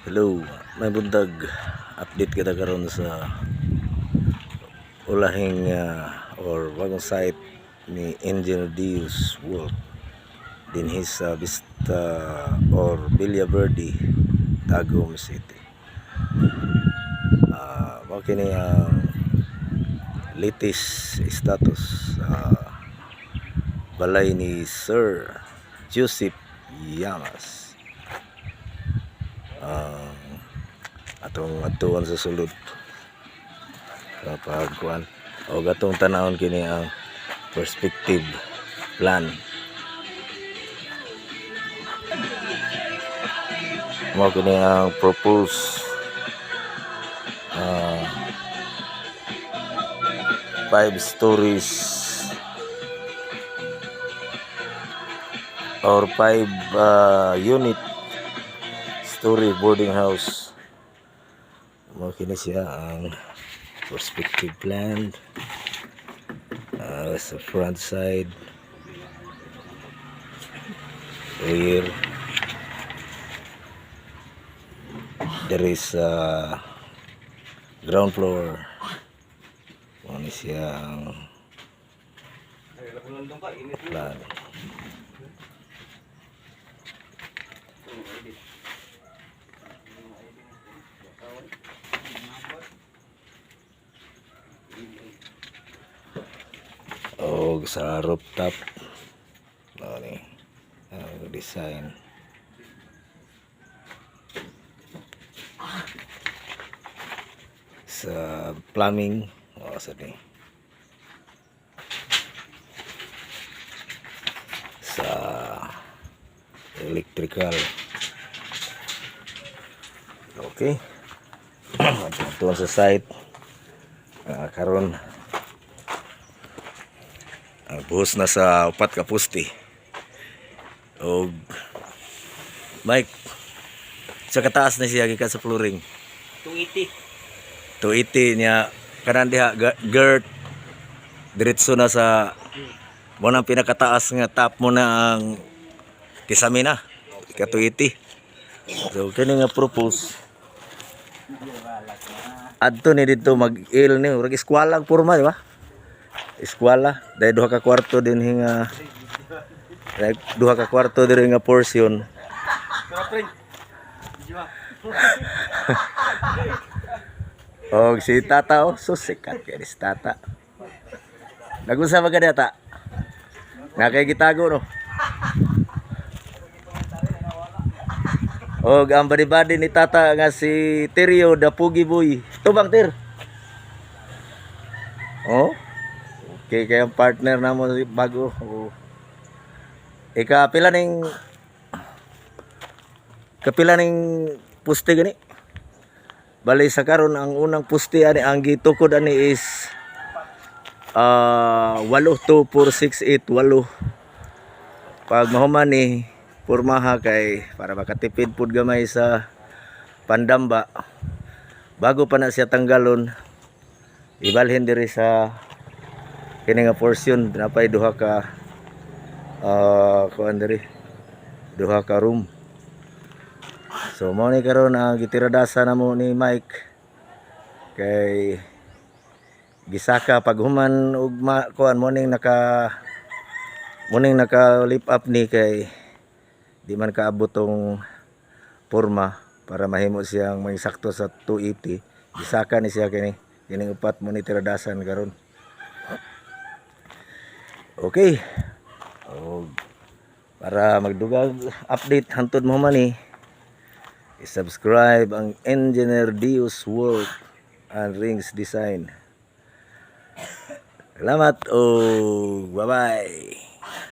Hello, may buntag update kita karon sa ulahing or bagong site ni Engineer Dios World dinhi sa Vista or Villa Verde, Tagum City. Mao kini ang latest status sa balay ni Sir Joseph Llamas. Atong atuon sa sulod kapag kuan o gatong tanawon kini ang perspective plan. Mo kini ang propose 5 stories or 5 unit story boarding house. Mo kini siya ang perspective plan sa front side, rear. There is ground floor. Ano siyang plan. O sa rooftop ni ang design sa plumbing sa electrical. Okay. Ito sa site karon buhos na sa 4 ka poste. Og Mike, sa kataas na siya gikan sa flooring 280 niya kanan diha girt diretso na sa mo nang pinakataas nga top mo na ang kisamina ka 280. So kini nga propose adto ni dito mag-il ni urag eskwela ang porma, di ba? Eskwela dahil duha ka kwarto din hinga duha ka kwarto din nga portion. Og si tata susikat kay si tata. Nagunsa ba ka data? Nakay gitago no. Og ang badi-badi ni tata nga si Terio da Pugi Boy. Tubang Tir. Okay kay ang partner namo bago. Kapila ning poste gani. Bali sa karon ang unang poste ani ang gitukod ani is 82468 pag mahuman ni pormaha kay para makatipid pud gamay sa pandamba bago pa na siya tanggalon ibalhin diri sa kini nga portion napay duha ka kuan diri duha ka room. So mao ni karon ang gitiradasa namo ni Mike kay gisaka paghuman og kuan mo ning naka lip up ni kay di man kaabot tong porma para mahimo siyang may sakto sa 280. Gisaka ni siya kini upat mo ni tiradasan karon. Okay. Para magdugag update hantod mo man ni i-subscribe ang Engineer Dios World and Rings Design. Salamat bye bye.